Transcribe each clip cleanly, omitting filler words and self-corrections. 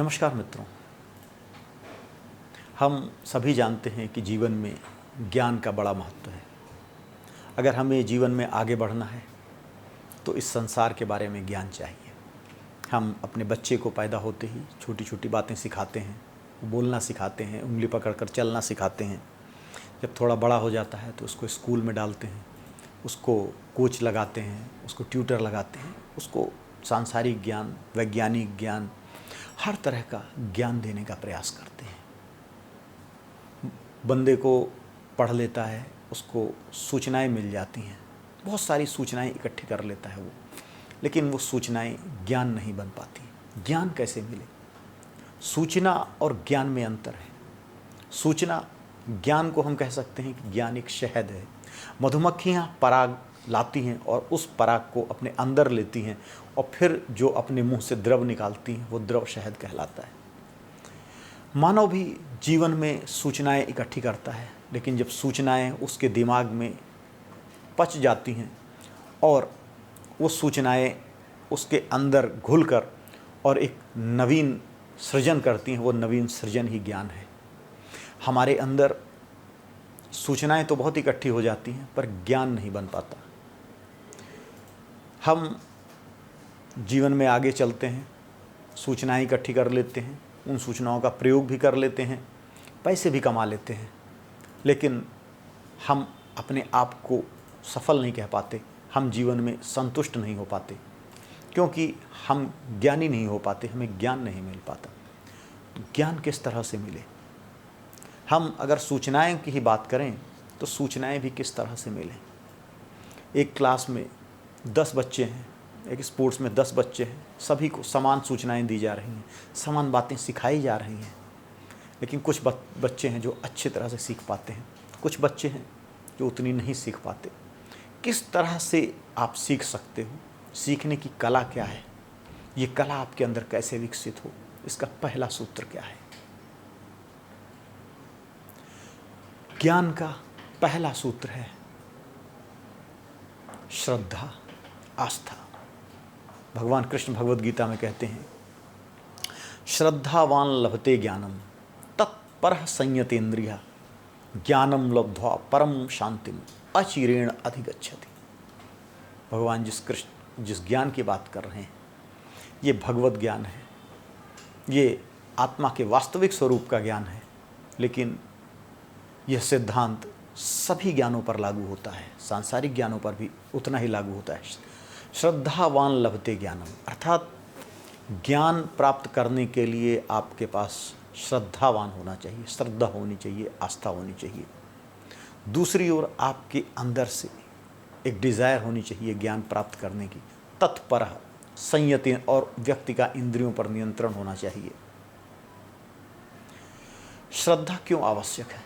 नमस्कार मित्रों। हम सभी जानते हैं कि जीवन में ज्ञान का बड़ा महत्व है। अगर हमें जीवन में आगे बढ़ना है तो इस संसार के बारे में ज्ञान चाहिए। हम अपने बच्चे को पैदा होते ही छोटी छोटी बातें सिखाते हैं, बोलना सिखाते हैं, उंगली पकड़कर चलना सिखाते हैं। जब थोड़ा बड़ा हो जाता है तो उसको स्कूल में डालते हैं, उसको कोच लगाते हैं, उसको ट्यूटर लगाते हैं, उसको सांसारिक ज्ञान, वैज्ञानिक ज्ञान, हर तरह का ज्ञान देने का प्रयास करते हैं। बंदे को पढ़ लेता है, उसको सूचनाएं मिल जाती हैं, बहुत सारी सूचनाएं इकट्ठी कर लेता है वो, लेकिन वो सूचनाएं ज्ञान नहीं बन पाती। ज्ञान कैसे मिले? सूचना और ज्ञान में अंतर है। सूचना, ज्ञान को हम कह सकते हैं कि ज्ञान एक शहद है। मधुमक्खियाँ पराग लाती हैं और उस पराग को अपने अंदर लेती हैं और फिर जो अपने मुंह से द्रव निकालती हैं वो द्रव शहद कहलाता है। मानव भी जीवन में सूचनाएं इकट्ठी करता है, लेकिन जब सूचनाएं उसके दिमाग में पच जाती हैं और वो सूचनाएं उसके अंदर घुलकर और एक नवीन सृजन करती हैं, वो नवीन सृजन ही ज्ञान है। हमारे अंदर सूचनाएं तो बहुत इकट्ठी हो जाती हैं पर ज्ञान नहीं बन पाता। हम जीवन में आगे चलते हैं, सूचनाएं इकट्ठी कर लेते हैं, उन सूचनाओं का प्रयोग भी कर लेते हैं, पैसे भी कमा लेते हैं, लेकिन हम अपने आप को सफल नहीं कह पाते। हम जीवन में संतुष्ट नहीं हो पाते क्योंकि हम ज्ञानी नहीं हो पाते, हमें ज्ञान नहीं मिल पाता। तो ज्ञान किस तरह से मिले? हम अगर सूचनाएं की ही बात करें तो सूचनाएं भी किस तरह से मिलें? एक क्लास में 10 बच्चे हैं, एक स्पोर्ट्स में 10 बच्चे हैं, सभी को समान सूचनाएं दी जा रही हैं, समान बातें सिखाई जा रही हैं, लेकिन कुछ बच्चे हैं जो अच्छी तरह से सीख पाते हैं, कुछ बच्चे हैं जो उतनी नहीं सीख पाते। किस तरह से आप सीख सकते हो? सीखने की कला क्या है? ये कला आपके अंदर कैसे विकसित हो? इसका पहला सूत्र क्या है? ज्ञान का पहला सूत्र है श्रद्धा, आस्था। भगवान कृष्ण भगवद गीता में कहते हैं, श्रद्धावान लभते ज्ञानम तत्परः संयतेन्द्रियः ज्ञानम लब्ध्वा परम शांतिम अचिरेण अधिगच्छति। भगवान जिस ज्ञान की बात कर रहे हैं ये भगवत ज्ञान है, ये आत्मा के वास्तविक स्वरूप का ज्ञान है, लेकिन यह सिद्धांत सभी ज्ञानों पर लागू होता है, सांसारिक ज्ञानों पर भी उतना ही लागू होता है। श्रद्धावान लभते ज्ञानम, अर्थात ज्ञान प्राप्त करने के लिए आपके पास श्रद्धावान होना चाहिए, श्रद्धा होनी चाहिए, आस्था होनी चाहिए। दूसरी ओर आपके अंदर से एक डिज़ायर होनी चाहिए ज्ञान प्राप्त करने की, तत्पर संयति, और व्यक्ति का इंद्रियों पर नियंत्रण होना चाहिए। श्रद्धा क्यों आवश्यक है?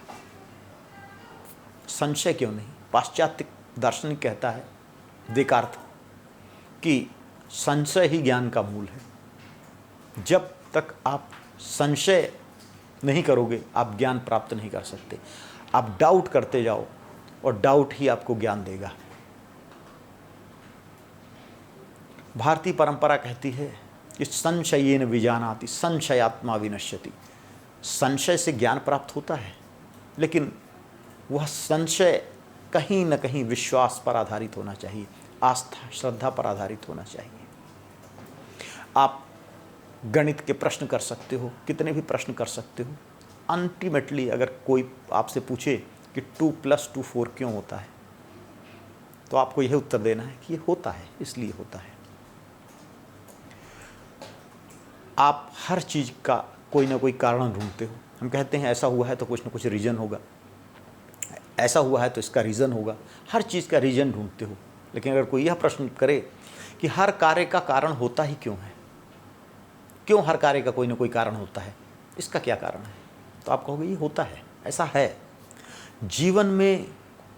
संशय क्यों नहीं? पाश्चात्य दार्शनिक कहता है, देकार्त, कि संशय ही ज्ञान का मूल है। जब तक आप संशय नहीं करोगे आप ज्ञान प्राप्त नहीं कर सकते। आप डाउट करते जाओ और डाउट ही आपको ज्ञान देगा। भारतीय परंपरा कहती है कि संशयेन विजानाति संशयात्मा विनश्यति। संशय से ज्ञान प्राप्त होता है, लेकिन वह संशय कहीं न कहीं विश्वास पर आधारित होना चाहिए, आस्था, श्रद्धा पर आधारित होना चाहिए। आप गणित के प्रश्न कर सकते हो, कितने भी प्रश्न कर सकते हो। अल्टीमेटली अगर कोई आपसे पूछे कि 2 + 2 4 क्यों होता है, तो आपको यह उत्तर देना है कि ये होता है, इसलिए होता है। आप हर चीज़ का कोई ना कोई कारण ढूंढते हो। हम कहते हैं ऐसा हुआ है तो कुछ ना कुछ रीज़न होगा, ऐसा हुआ है तो इसका रीज़न होगा। हर चीज़ का रीज़न ढूंढते हो, लेकिन अगर कोई यह प्रश्न करे कि हर कार्य का कारण होता ही क्यों है, क्यों हर कार्य का कोई ना कोई कारण होता है, इसका क्या कारण है, तो आप कहोगे ये होता है, ऐसा है। जीवन में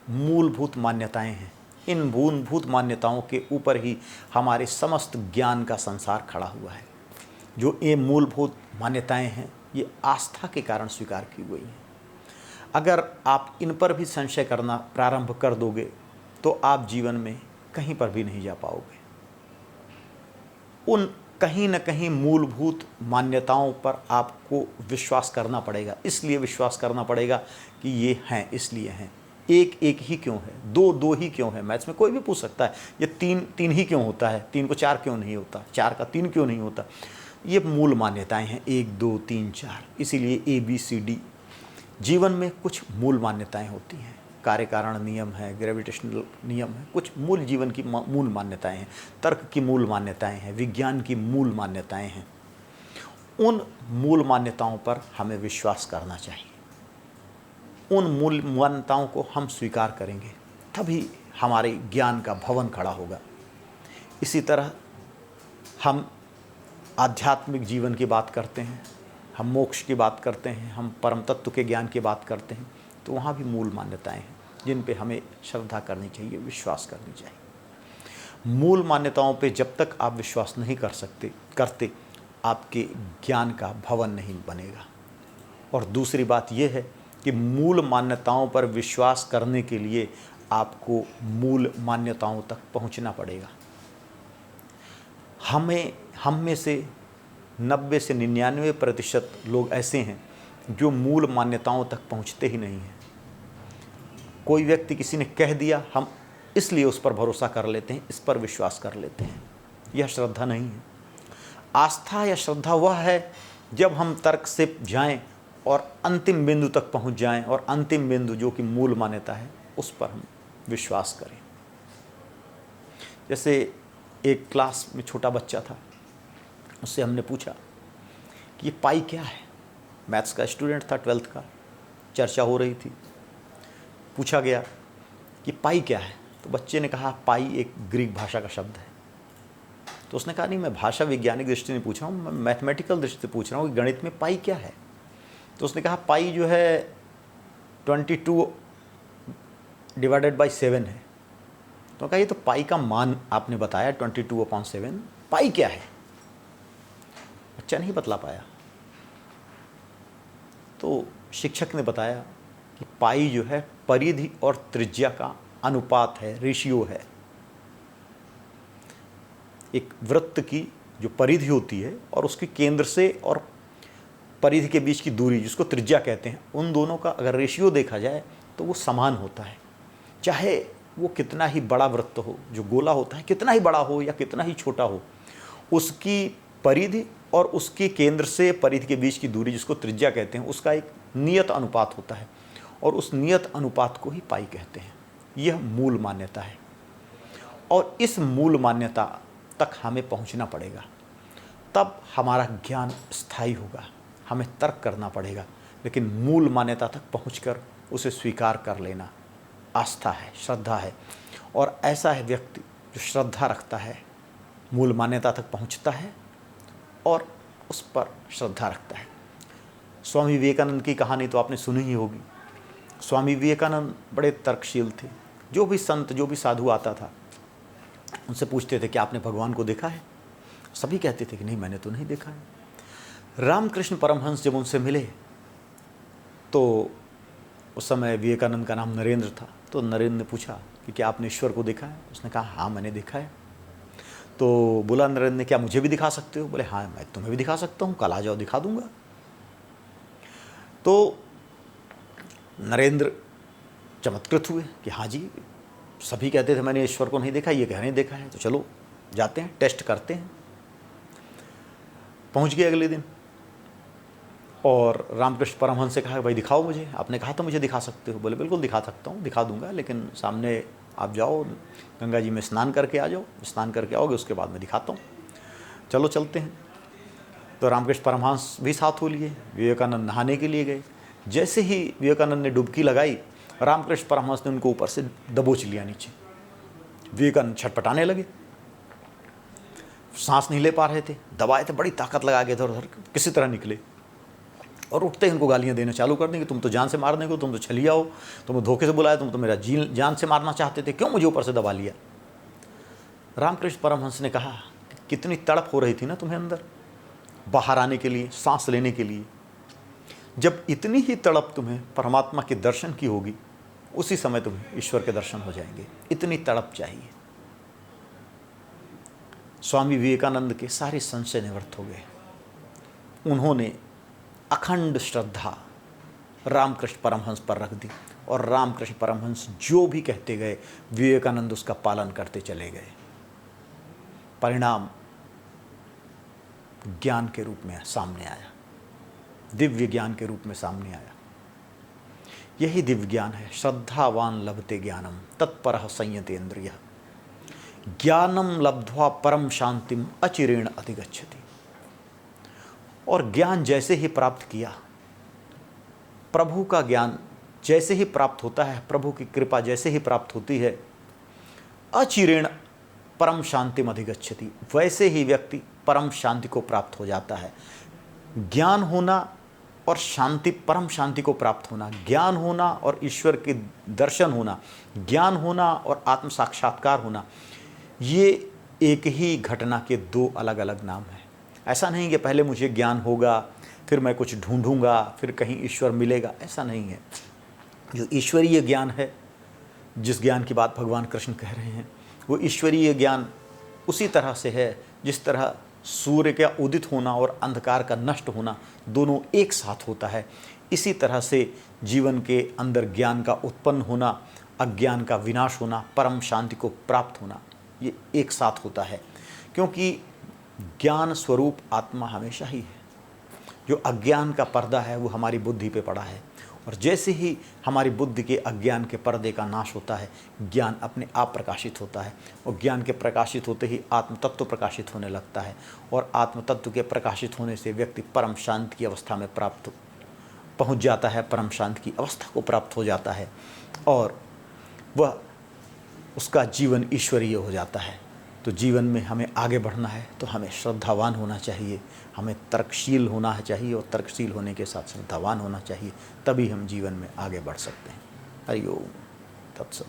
मूलभूत मान्यताएं हैं, इन मूलभूत मान्यताओं के ऊपर ही हमारे समस्त ज्ञान का संसार खड़ा हुआ है। जो ये मूलभूत मान्यताएं हैं ये आस्था के कारण स्वीकार की गई हैं। अगर आप इन पर भी संशय करना प्रारंभ कर दोगे तो आप जीवन में कहीं पर भी नहीं जा पाओगे। उन कहीं न कहीं मूलभूत मान्यताओं पर आपको विश्वास करना पड़ेगा। इसलिए विश्वास करना पड़ेगा कि ये हैं, इसलिए हैं। एक एक ही क्यों है, दो दो ही क्यों है? मैथ्स में कोई भी पूछ सकता है ये तीन तीन ही क्यों होता है, तीन को चार क्यों नहीं होता, चार का तीन क्यों नहीं होता? ये मूल मान्यताएं हैं, एक दो तीन चार। इसीलिए ABCD। जीवन में कुछ मूल मान्यताएं होती हैं, कार्य कारण नियम है, ग्रेविटेशनल नियम है, कुछ मूल जीवन की मूल मान्यताएं हैं, तर्क की मूल मान्यताएं हैं, विज्ञान की मूल मान्यताएं हैं। उन मूल मान्यताओं पर हमें विश्वास करना चाहिए। उन मूल मान्यताओं को हम स्वीकार करेंगे, तभी हमारे ज्ञान का भवन खड़ा होगा। इसी तरह हम आध्यात्मिक जीवन की बात करते हैं, हम मोक्ष की बात करते हैं, हम परम तत्व के ज्ञान की बात करते हैं, तो वहाँ भी मूल मान्यताएं हैं जिन पे हमें श्रद्धा करनी चाहिए, विश्वास करनी चाहिए। मूल मान्यताओं पे जब तक आप विश्वास नहीं करते आपके ज्ञान का भवन नहीं बनेगा। और दूसरी बात यह है कि मूल मान्यताओं पर विश्वास करने के लिए आपको मूल मान्यताओं तक पहुंचना पड़ेगा। हम में से 90 से 99% लोग ऐसे हैं जो मूल मान्यताओं तक पहुंचते ही नहीं हैं। कोई व्यक्ति किसी ने कह दिया, हम इसलिए उस पर भरोसा कर लेते हैं, इस पर विश्वास कर लेते हैं। यह श्रद्धा नहीं है। आस्था या श्रद्धा वह है जब हम तर्क से जाएं और अंतिम बिंदु तक पहुंच जाएं, और अंतिम बिंदु जो कि मूल मान्यता है उस पर हम विश्वास करें। जैसे एक क्लास में छोटा बच्चा था, उससे हमने पूछा कि ये पाई क्या है। मैथ्स का स्टूडेंट था, 12th का, चर्चा हो रही थी। पूछा गया कि पाई क्या है, तो बच्चे ने कहा पाई एक ग्रीक भाषा का शब्द है। तो उसने कहा नहीं, मैं भाषा वैज्ञानिक दृष्टि से नहीं पूछ रहा हूँ, मैं मैथमेटिकल दृष्टि से पूछ रहा हूँ कि गणित में पाई क्या है। तो उसने कहा पाई जो है 22 डिवाइडेड बाई 7 है। तो कहा ये तो पाई का मान आपने बताया 22/7, पाई क्या है? बच्चा नहीं बतला पाया। तो शिक्षक ने बताया कि पाई जो है परिधि और त्रिज्या का अनुपात है, रेशियो है। एक वृत्त की जो परिधि होती है और उसके केंद्र से और परिधि के बीच की दूरी, जिसको त्रिज्या कहते हैं, उन दोनों का अगर रेशियो देखा जाए तो वो समान होता है। चाहे वो कितना ही बड़ा वृत्त हो, जो गोला होता है, कितना ही बड़ा हो या कितना ही छोटा हो, उसकी परिधि और उसके केंद्र से परिधि के बीच की दूरी, जिसको त्रिज्या कहते हैं, उसका एक नियत अनुपात होता है, और उस नियत अनुपात को ही पाई कहते हैं। यह मूल मान्यता है, और इस मूल मान्यता तक हमें पहुंचना पड़ेगा, तब हमारा ज्ञान स्थायी होगा। हमें तर्क करना पड़ेगा, लेकिन मूल मान्यता तक पहुंचकर उसे स्वीकार कर लेना आस्था है, श्रद्धा है। और ऐसा है व्यक्ति जो श्रद्धा रखता है, मूल मान्यता तक पहुंचता है और उस पर श्रद्धा रखता है। स्वामी विवेकानंद की कहानी तो आपने सुनी ही होगी। स्वामी विवेकानंद बड़े तर्कशील थे। जो भी संत, जो भी साधु आता था, उनसे पूछते थे कि आपने भगवान को देखा है? सभी कहते थे कि नहीं, मैंने तो नहीं देखा है। रामकृष्ण परमहंस जब उनसे मिले तो उस समय विवेकानंद का नाम नरेंद्र था। तो नरेंद्र ने पूछा कि क्या आपने ईश्वर को देखा है? उसने कहा हाँ, मैंने देखा है। तो बोला नरेंद्र ने, क्या मुझे भी दिखा सकते हो? बोले हाँ, मैं तुम्हें भी दिखा सकता हूँ, कल आ जाओ, दिखा दूंगा। तो नरेंद्र चमत्कृत हुए कि हाँ जी, सभी कहते थे मैंने ईश्वर को नहीं देखा, ये कह रहे हैं देखा है, तो चलो जाते हैं, टेस्ट करते हैं। पहुंच गए अगले दिन, और रामकृष्ण परमहंस से कहा भाई दिखाओ मुझे, आपने कहा था मुझे दिखा सकते हो। बोले बिल्कुल दिखा सकता हूँ, दिखा दूंगा, लेकिन सामने आप जाओ, गंगा जी में स्नान करके आ जाओ, स्नान करके आओगे उसके बाद मैं दिखाता हूँ। चलो चलते हैं। तो रामकृष्ण परमहंस भी साथ हो लिए, विवेकानंद नहाने के लिए गए। जैसे ही विवेकानंद ने डुबकी लगाई, रामकृष्ण परमहंस ने उनको ऊपर से दबोच लिया नीचे। विवेकानंद छटपटाने लगे, सांस नहीं ले पा रहे थे, दबाए थे, बड़ी ताकत लगा के इधर उधर किसी तरह निकले, और उठते ही उनको गालियाँ देना चालू कर देंगे, तुम तो जान से मारने को, तुम तो छलिया हो, तुम्हें धोखे से बुलाया, तुम तो मेरा जान से मारना चाहते थे, क्यों मुझे ऊपर से दबा लिया? रामकृष्ण परमहंस ने कहा कितनी तड़प हो रही थी ना तुम्हें अंदर बाहर आने के लिए, सांस लेने के लिए। जब इतनी ही तड़प तुम्हें परमात्मा के दर्शन की होगी, उसी समय तुम्हें ईश्वर के दर्शन हो जाएंगे। इतनी तड़प चाहिए। स्वामी विवेकानंद के सारे संशय निवृत्त हो गए। उन्होंने अखंड श्रद्धा रामकृष्ण परमहंस पर रख दी और रामकृष्ण परमहंस जो भी कहते गए विवेकानंद उसका पालन करते चले गए। परिणाम ज्ञान के रूप में सामने आया, दिव्य ज्ञान के रूप में सामने आया। यही दिव्य ज्ञान है। श्रद्धावान लभते ज्ञानम तत्परः संयतेन्द्रियः ज्ञानम लब्ध्वा परम शांतिम अचिरेण अधिगच्छति। और ज्ञान जैसे ही प्राप्त किया, प्रभु का ज्ञान जैसे ही प्राप्त होता है, प्रभु की कृपा जैसे ही प्राप्त होती है, अचिरेण परम शांतिम अधिगच्छति, वैसे ही व्यक्ति परम शांति को प्राप्त हो जाता है। ज्ञान होना और शांति, परम शांति को प्राप्त होना, ज्ञान होना और ईश्वर के दर्शन होना, ज्ञान होना और आत्म साक्षात्कार होना, ये एक ही घटना के दो अलग अलग नाम हैं। ऐसा नहीं कि पहले मुझे ज्ञान होगा, फिर मैं कुछ ढूंढूंगा, फिर कहीं ईश्वर मिलेगा, ऐसा नहीं है। जो ईश्वरीय ज्ञान है, जिस ज्ञान की बात भगवान कृष्ण कह रहे हैं, वो ईश्वरीय ज्ञान उसी तरह से है जिस तरह सूर्य का उदित होना और अंधकार का नष्ट होना दोनों एक साथ होता है। इसी तरह से जीवन के अंदर ज्ञान का उत्पन्न होना, अज्ञान का विनाश होना, परम शांति को प्राप्त होना, ये एक साथ होता है। क्योंकि ज्ञान स्वरूप आत्मा हमेशा ही है। जो अज्ञान का पर्दा है वो हमारी बुद्धि पे पड़ा है, और जैसे ही हमारी बुद्धि के अज्ञान के पर्दे का नाश होता है, ज्ञान अपने आप प्रकाशित होता है, और ज्ञान के प्रकाशित होते ही आत्म तत्व प्रकाशित होने लगता है, और आत्म तत्व के प्रकाशित होने से व्यक्ति परम शांति की अवस्था में पहुंच जाता है, परम शांति की अवस्था को प्राप्त हो जाता है, और वह उसका जीवन ईश्वरीय हो जाता है। तो जीवन में हमें आगे बढ़ना है तो हमें श्रद्धावान होना चाहिए, हमें तर्कशील होना चाहिए, और तर्कशील होने के साथ श्रद्धावान होना चाहिए, तभी हम जीवन में आगे बढ़ सकते हैं। हरि ओम तत्सत।